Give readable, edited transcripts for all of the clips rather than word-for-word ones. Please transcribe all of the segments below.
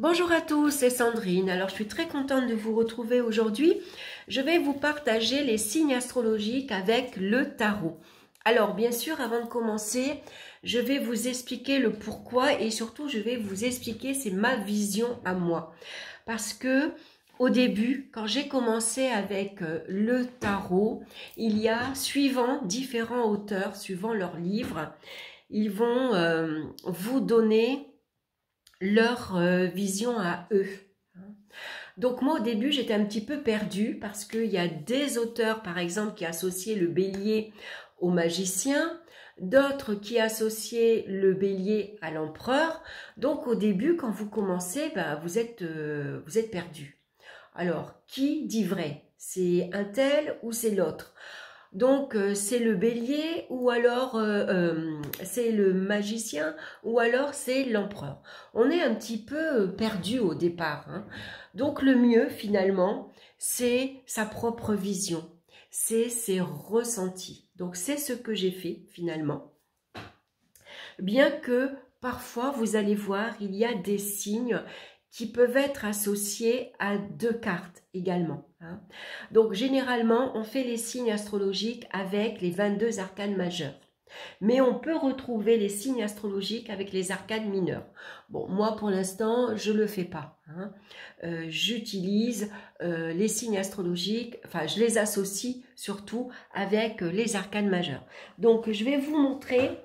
Bonjour à tous, c'est Sandrine. Alors je suis très contente de vous retrouver aujourd'hui. Je vais vous partager les signes astrologiques avec le tarot. Alors bien sûr, avant de commencer, je vais vous expliquer le pourquoi et surtout je vais vous expliquer, c'est ma vision à moi. Parce que au début, quand j'ai commencé avec le tarot, il y a, suivant différents auteurs, suivant leurs livres, ils vont vous donner leur vision à eux. Donc moi au début j'étais un petit peu perdue parce qu'il y a des auteurs par exemple qui associaient le bélier au magicien, d'autres qui associaient le bélier à l'empereur. Donc au début quand vous commencez, vous êtes perdu. Alors qui dit vrai? C'est un tel ou c'est l'autre? Donc, c'est le bélier ou alors c'est le magicien ou alors c'est l'empereur. On est un petit peu perdu au départ. Hein. Donc, le mieux finalement, c'est sa propre vision, c'est ses ressentis. Donc, c'est ce que j'ai fait finalement. Bien que parfois, vous allez voir, il y a des signes qui peuvent être associés à deux cartes également. Hein. Donc, généralement, on fait les signes astrologiques avec les 22 arcanes majeurs. Mais on peut retrouver les signes astrologiques avec les arcanes mineurs. Bon, moi, pour l'instant, je ne le fais pas. Hein. J'utilise les signes astrologiques, enfin, je les associe surtout avec les arcanes majeurs. Donc, je vais vous montrer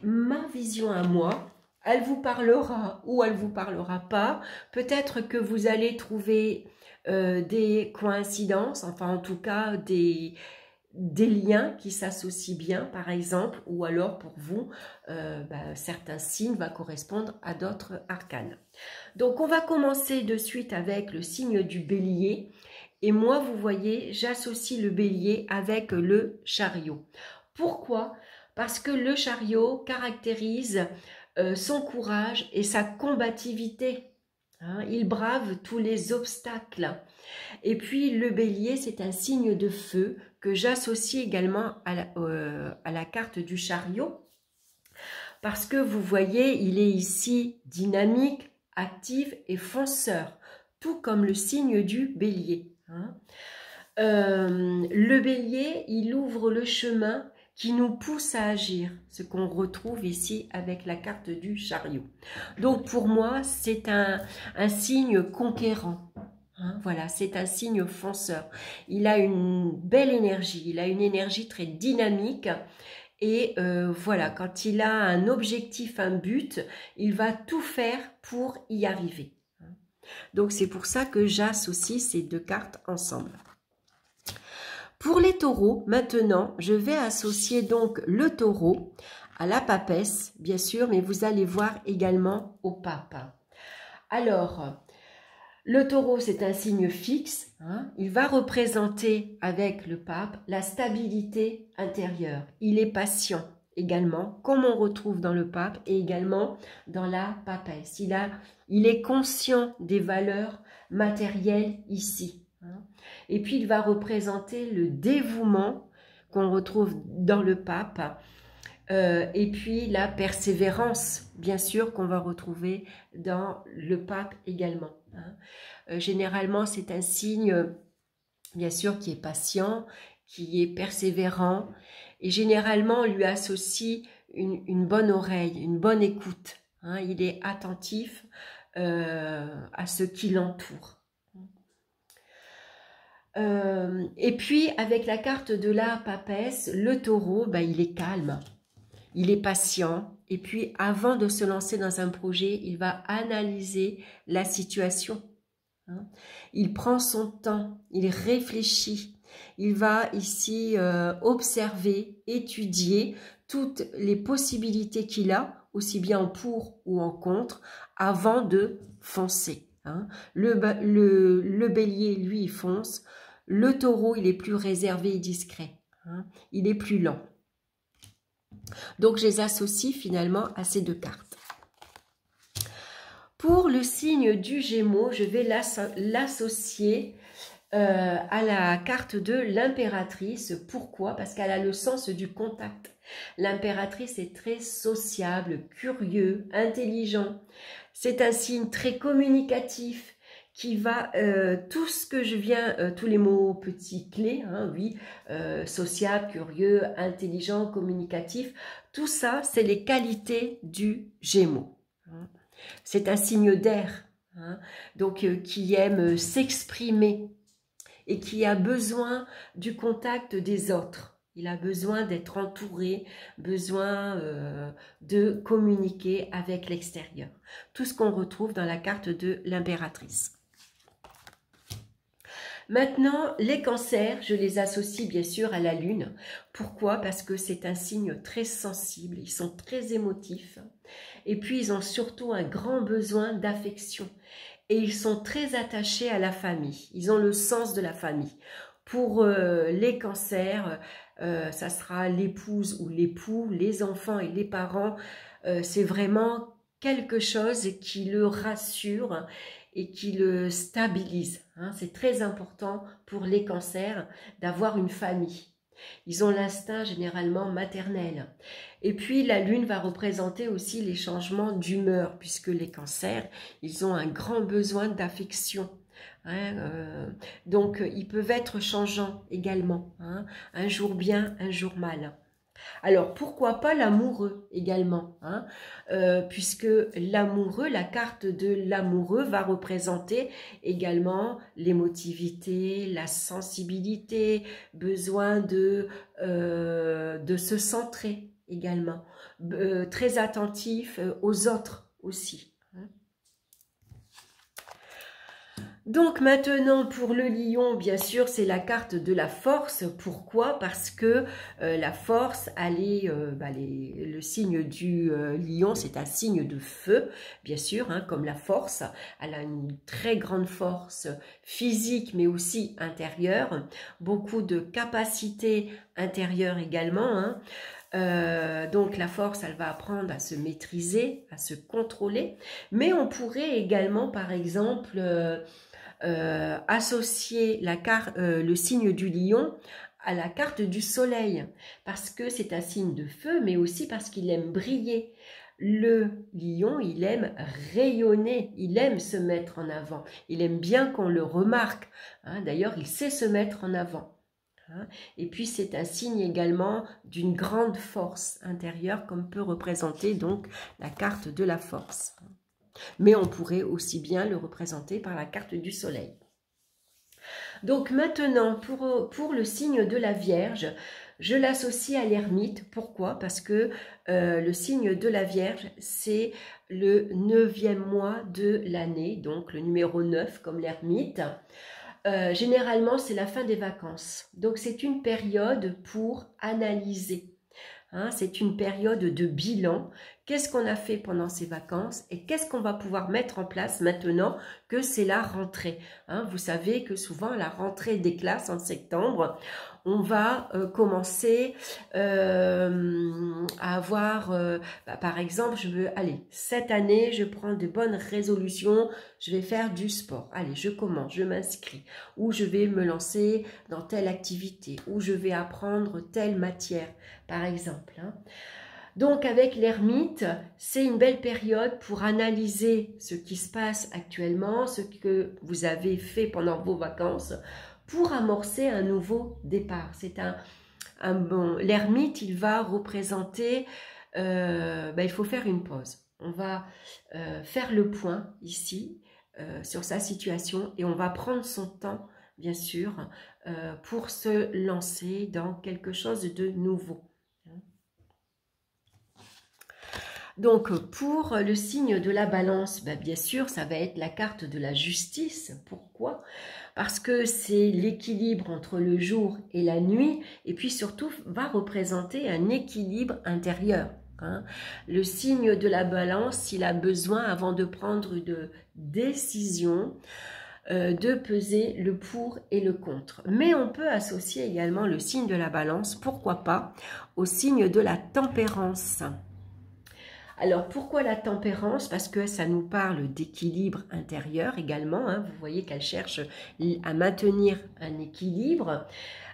ma vision à moi. Elle vous parlera ou elle vous parlera pas. Peut-être que vous allez trouver des coïncidences, enfin en tout cas des liens qui s'associent bien par exemple, ou alors pour vous, certains signes vont correspondre à d'autres arcanes. Donc on va commencer de suite avec le signe du bélier. Et moi vous voyez, j'associe le bélier avec le chariot. Pourquoi ? Parce que le chariot caractérise son courage et sa combativité. Hein, il brave tous les obstacles. Et puis le bélier, c'est un signe de feu que j'associe également à la carte du chariot. Parce que vous voyez, il est ici dynamique, actif et fonceur. Tout comme le signe du bélier. Hein. Le bélier, il ouvre le chemin qui nous pousse à agir, ce qu'on retrouve ici avec la carte du chariot. Donc pour moi, c'est un signe conquérant. Hein, voilà, c'est un signe fonceur. Il a une belle énergie, il a une énergie très dynamique. Et voilà, quand il a un objectif, un but, il va tout faire pour y arriver. Donc c'est pour ça que j'associe ces deux cartes ensemble. Pour les taureaux, maintenant, je vais associer donc le taureau à la papesse, bien sûr, mais vous allez voir également au pape. Alors, le taureau, c'est un signe fixe. Hein, il va représenter avec le pape la stabilité intérieure. Il est patient également, comme on retrouve dans le pape et également dans la papesse. Il est conscient des valeurs matérielles ici. Et puis, il va représenter le dévouement qu'on retrouve dans le pape. Et puis, la persévérance, bien sûr, qu'on va retrouver dans le pape également. Hein. Généralement, c'est un signe, bien sûr, qui est patient, qui est persévérant. Et généralement, on lui associe une bonne oreille, une bonne écoute. Hein. Il est attentif à ce qui l'entoure. Et puis, avec la carte de la papesse, le taureau, il est calme, il est patient. Et puis, avant de se lancer dans un projet, il va analyser la situation. Hein. Il prend son temps, il réfléchit. Il va ici observer, étudier toutes les possibilités qu'il a, aussi bien en pour ou en contre, avant de foncer. Hein. Le bélier, lui, il fonce. Le taureau, il est plus réservé et discret. Hein. Il est plus lent. Donc, je les associe finalement à ces deux cartes. Pour le signe du Gémeaux, je vais l'associer à la carte de l'impératrice. Pourquoi? Parce qu'elle a le sens du contact L'impératrice est très sociable, curieux, intelligent. C'est un signe très communicatif qui va, tout ce que je viens, tous les mots petits clés, hein, oui, sociable, curieux, intelligent, communicatif, tout ça, c'est les qualités du Gémeaux. C'est un signe d'air, hein, donc qui aime s'exprimer et qui a besoin du contact des autres. Il a besoin d'être entouré, besoin de communiquer avec l'extérieur. Tout ce qu'on retrouve dans la carte de l'impératrice. Maintenant, les cancers, je les associe bien sûr à la lune. Pourquoi? Parce que c'est un signe très sensible, ils sont très émotifs. Et puis, ils ont surtout un grand besoin d'affection. Et ils sont très attachés à la famille. Ils ont le sens de la famille. Pour les cancers, ça sera l'épouse ou l'époux, les enfants et les parents. C'est vraiment quelque chose qui le rassure et qui le stabilise. Hein. C'est très important pour les cancers d'avoir une famille. Ils ont l'instinct généralement maternel. Et puis la lune va représenter aussi les changements d'humeur, puisque les cancers, ils ont un grand besoin d'affection. Hein, donc ils peuvent être changeants également. Hein, un jour bien, un jour mal. Alors, pourquoi pas l'amoureux également, hein, puisque l'amoureux, la carte de l'amoureux va représenter également l'émotivité, la sensibilité, besoin de se centrer également, très attentif aux autres aussi. Donc maintenant pour le lion, bien sûr, c'est la carte de la force. Pourquoi? Parce que la force, le signe du lion, c'est un signe de feu, bien sûr, hein, comme la force. Elle a une très grande force physique, mais aussi intérieure. Beaucoup de capacités intérieures également, hein. Donc la force, elle va apprendre à se maîtriser, à se contrôler. Mais on pourrait également, par exemple... associer le signe du lion à la carte du soleil, parce que c'est un signe de feu, mais aussi parce qu'il aime briller. Le lion, il aime rayonner, il aime se mettre en avant, il aime bien qu'on le remarque, hein. D'ailleurs, il sait se mettre en avant. Hein. Et puis, c'est un signe également d'une grande force intérieure, comme peut représenter donc la carte de la force. Mais on pourrait aussi bien le représenter par la carte du soleil. Donc maintenant, pour le signe de la Vierge, je l'associe à l'ermite. Pourquoi? Parce que le signe de la Vierge, c'est le 9e mois de l'année, donc le numéro 9 comme l'ermite. Généralement, c'est la fin des vacances. Donc c'est une période pour analyser. Hein, c'est une période de bilan. Qu'est-ce qu'on a fait pendant ces vacances et qu'est-ce qu'on va pouvoir mettre en place maintenant que c'est la rentrée. Hein, vous savez que souvent, la rentrée des classes en septembre, on va commencer à avoir, par exemple, cette année, je prends de bonnes résolutions, je vais faire du sport. Allez, je commence, je m'inscris, ou je vais me lancer dans telle activité, ou je vais apprendre telle matière, par exemple. Hein. Donc avec l'ermite, c'est une belle période pour analyser ce qui se passe actuellement, ce que vous avez fait pendant vos vacances, pour amorcer un nouveau départ. C'est un bon... L'ermite, il va représenter... il faut faire une pause. On va faire le point ici sur sa situation et on va prendre son temps, bien sûr, pour se lancer dans quelque chose de nouveau. Donc, pour le signe de la balance, bien sûr, ça va être la carte de la justice. Pourquoi? Parce que c'est l'équilibre entre le jour et la nuit, et puis surtout va représenter un équilibre intérieur. Hein. Le signe de la balance, il a besoin, avant de prendre une décision, de peser le pour et le contre. Mais on peut associer également le signe de la balance, pourquoi pas, au signe de la tempérance. Alors, pourquoi la tempérance? Parce que ça nous parle d'équilibre intérieur également. Hein. Vous voyez qu'elle cherche à maintenir un équilibre.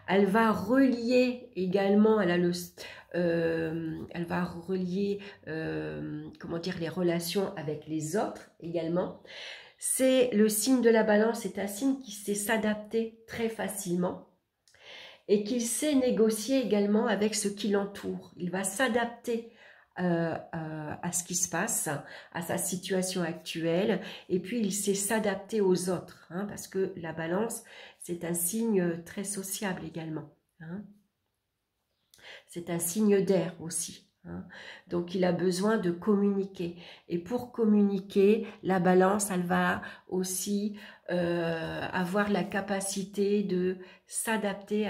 Elle va relier également, elle va relier, comment dire, les relations avec les autres également. C'est le signe de la balance, c'est un signe qui sait s'adapter très facilement et qui sait négocier également avec ce qui l'entoure. Il va s'adapter à ce qui se passe, à sa situation actuelle, et puis il sait s'adapter aux autres, hein, parce que la balance, c'est un signe très sociable également. Hein. C'est un signe d'air aussi. Hein. Donc, il a besoin de communiquer. Et pour communiquer, la balance, elle va aussi avoir la capacité de s'adapter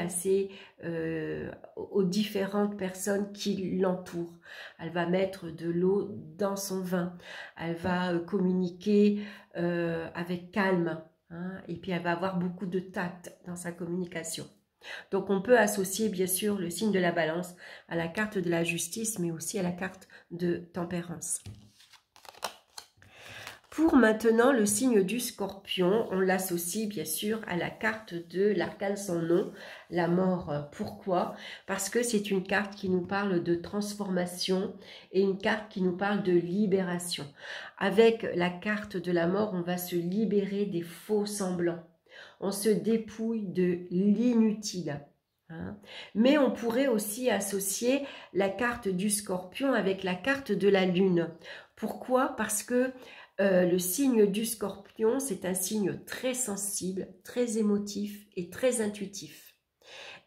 aux différentes personnes qui l'entourent. Elle va mettre de l'eau dans son vin. Elle va communiquer avec calme. Hein, et puis, elle va avoir beaucoup de tact dans sa communication. Donc, on peut associer, bien sûr, le signe de la balance à la carte de la justice, mais aussi à la carte de tempérance. Pour maintenant, le signe du scorpion, on l'associe, bien sûr, à la carte de l'arcane sans nom, la mort. Pourquoi? Parce que c'est une carte qui nous parle de transformation et une carte qui nous parle de libération. Avec la carte de la mort, on va se libérer des faux semblants. On se dépouille de l'inutile. Hein. Mais on pourrait aussi associer la carte du scorpion avec la carte de la lune. Pourquoi? Parce que le signe du scorpion, c'est un signe très sensible, très émotif et très intuitif.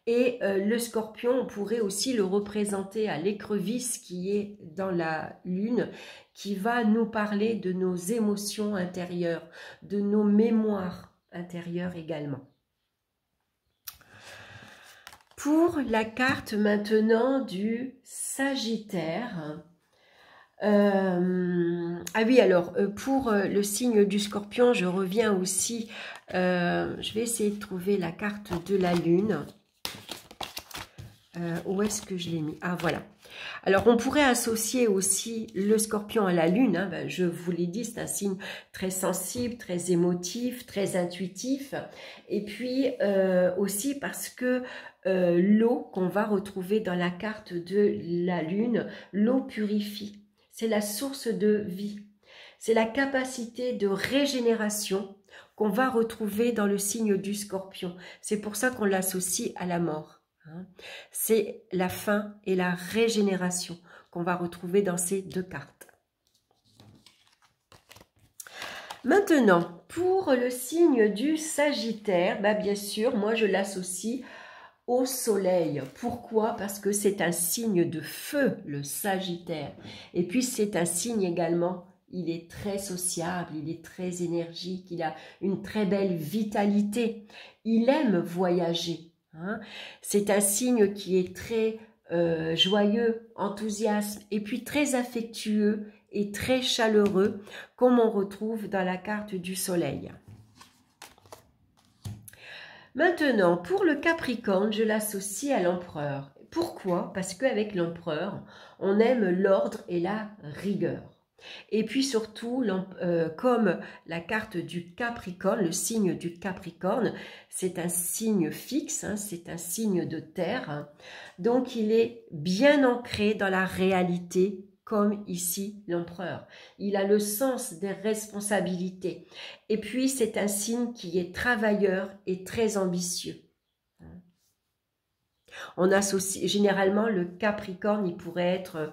Et le scorpion, on pourrait aussi le représenter à l'écrevisse qui est dans la lune, qui va nous parler de nos émotions intérieures, de nos mémoires intérieure également. Pour la carte maintenant du Sagittaire, ah oui, alors pour le signe du Scorpion, je reviens aussi, je vais essayer de trouver la carte de la Lune. Où est-ce que je l'ai mis? Ah voilà. Alors, on pourrait associer aussi le Scorpion à la Lune. Hein. Ben, je vous l'ai dit, c'est un signe très sensible, très émotif, très intuitif. Et puis, aussi parce que l'eau qu'on va retrouver dans la carte de la Lune, l'eau purifie. C'est la source de vie. C'est la capacité de régénération qu'on va retrouver dans le signe du Scorpion. C'est pour ça qu'on l'associe à la mort. C'est la fin et la régénération qu'on va retrouver dans ces deux cartes. Maintenant, pour le signe du Sagittaire, bah bien sûr, moi je l'associe au soleil. Pourquoi? Parce que c'est un signe de feu, le Sagittaire. Et puis c'est un signe également, il est très sociable, il est très énergique, il a une très belle vitalité. Il aime voyager. Hein. C'est un signe qui est très joyeux, enthousiaste et puis très affectueux et très chaleureux, comme on retrouve dans la carte du soleil. Maintenant, pour le Capricorne, je l'associe à l'empereur. Pourquoi? Parce qu'avec l'empereur, on aime l'ordre et la rigueur. Et puis surtout, comme la carte du Capricorne, le signe du Capricorne, c'est un signe fixe, hein, c'est un signe de terre. Hein, donc, il est bien ancré dans la réalité, comme ici l'empereur. Il a le sens des responsabilités. Et puis, c'est un signe qui est travailleur et très ambitieux. On associe, généralement, le Capricorne, il pourrait être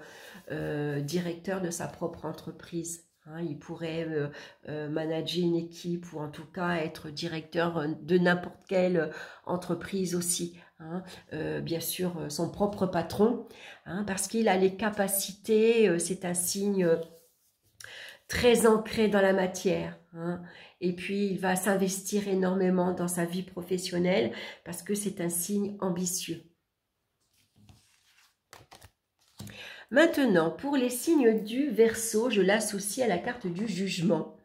directeur de sa propre entreprise. Hein, il pourrait manager une équipe ou en tout cas être directeur de n'importe quelle entreprise aussi. Hein, bien sûr, son propre patron, hein, parce qu'il a les capacités, c'est un signe très ancré dans la matière. Hein, et puis, il va s'investir énormément dans sa vie professionnelle parce que c'est un signe ambitieux. Maintenant, pour les signes du Verseau, je l'associe à la carte du jugement.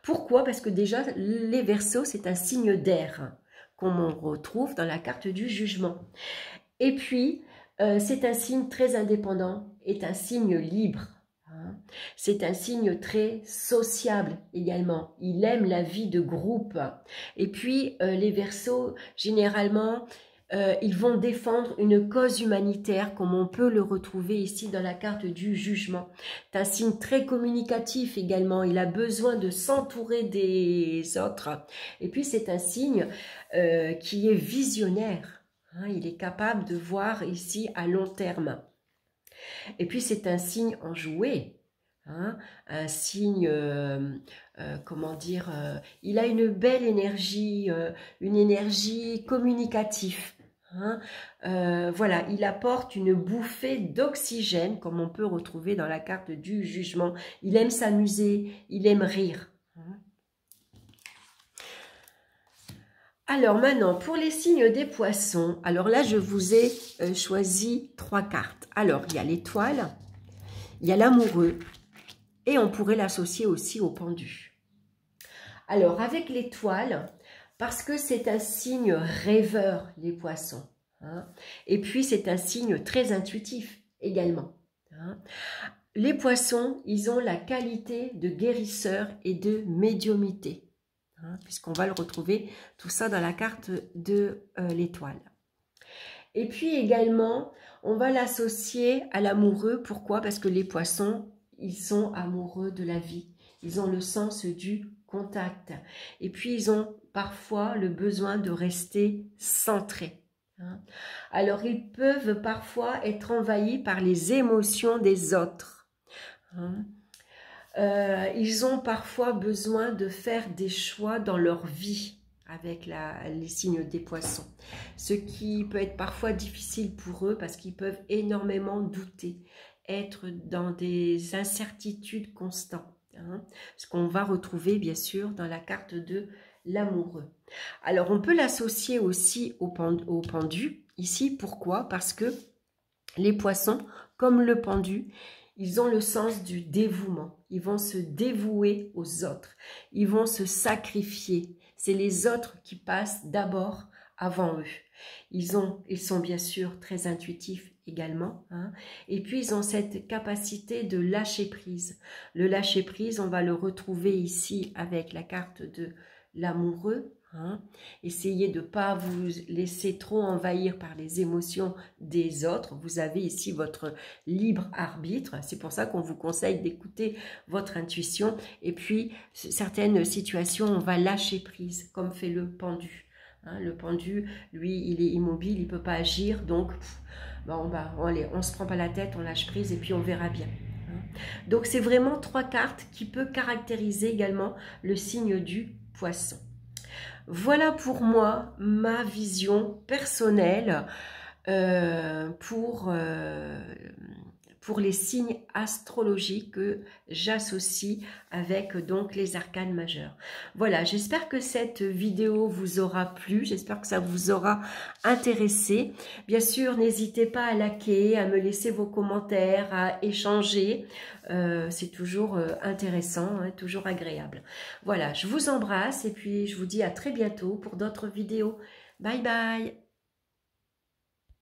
Pourquoi? Parce que déjà, les Verseaux, c'est un signe d'air qu'on retrouve dans la carte du jugement. Et puis, c'est un signe très indépendant, est un signe libre. C'est un signe très sociable également. Il aime la vie de groupe. Et puis, les Verseaux, généralement, ils vont défendre une cause humanitaire, comme on peut le retrouver ici dans la carte du jugement. C'est un signe très communicatif également. Il a besoin de s'entourer des autres. Et puis, c'est un signe qui est visionnaire. Il est capable de voir ici à long terme. Et puis, c'est un signe enjoué. Un signe, comment dire, il a une belle énergie, une énergie communicative. Voilà, il apporte une bouffée d'oxygène, comme on peut retrouver dans la carte du jugement. Il aime s'amuser, il aime rire. Alors maintenant, pour les signes des poissons, alors là, je vous ai choisi 3 cartes. Alors, il y a l'étoile, il y a l'amoureux, et on pourrait l'associer aussi au pendu. Alors, avec l'étoile, parce que c'est un signe rêveur, les poissons. Et puis, c'est un signe très intuitif également. Les poissons, ils ont la qualité de guérisseur et de médiumité. Puisqu'on va le retrouver tout ça dans la carte de l'étoile. Et puis également, on va l'associer à l'amoureux. Pourquoi? Parce que les poissons, ils sont amoureux de la vie. Ils ont le sens du contact. Et puis, ils ont parfois le besoin de rester centrés. Alors, ils peuvent parfois être envahis par les émotions des autres. Ils ont parfois besoin de faire des choix dans leur vie avec les signes des poissons. Ce qui peut être parfois difficile pour eux parce qu'ils peuvent énormément douter, être dans des incertitudes constantes. Ce qu'on va retrouver bien sûr dans la carte de l'amoureux. Alors on peut l'associer aussi au pendu ici. Pourquoi? Parce que les poissons, comme le pendu, ils ont le sens du dévouement. Ils vont se dévouer aux autres. Ils vont se sacrifier. C'est les autres qui passent d'abord avant eux. Ils sont bien sûr très intuitifs également. Et puis, ils ont cette capacité de lâcher prise. Le lâcher prise, on va le retrouver ici avec la carte de l'amoureux. Essayez de ne pas vous laisser trop envahir par les émotions des autres. Vous avez ici votre libre arbitre. C'est pour ça qu'on vous conseille d'écouter votre intuition. Et puis, certaines situations, on va lâcher prise, comme fait le pendu. Le pendu, lui, il est immobile, il ne peut pas agir. Donc, allez, on ne se prend pas la tête, on lâche prise et puis on verra bien. Donc, c'est vraiment 3 cartes qui peuvent caractériser également le signe du poisson. Voilà pour moi ma vision personnelle pour les signes astrologiques que j'associe avec donc les arcanes majeurs. Voilà, j'espère que cette vidéo vous aura plu, j'espère que ça vous aura intéressé. Bien sûr, n'hésitez pas à liker, à me laisser vos commentaires, à échanger. C'est toujours intéressant, toujours agréable. Voilà, je vous embrasse et puis je vous dis à très bientôt pour d'autres vidéos. Bye bye!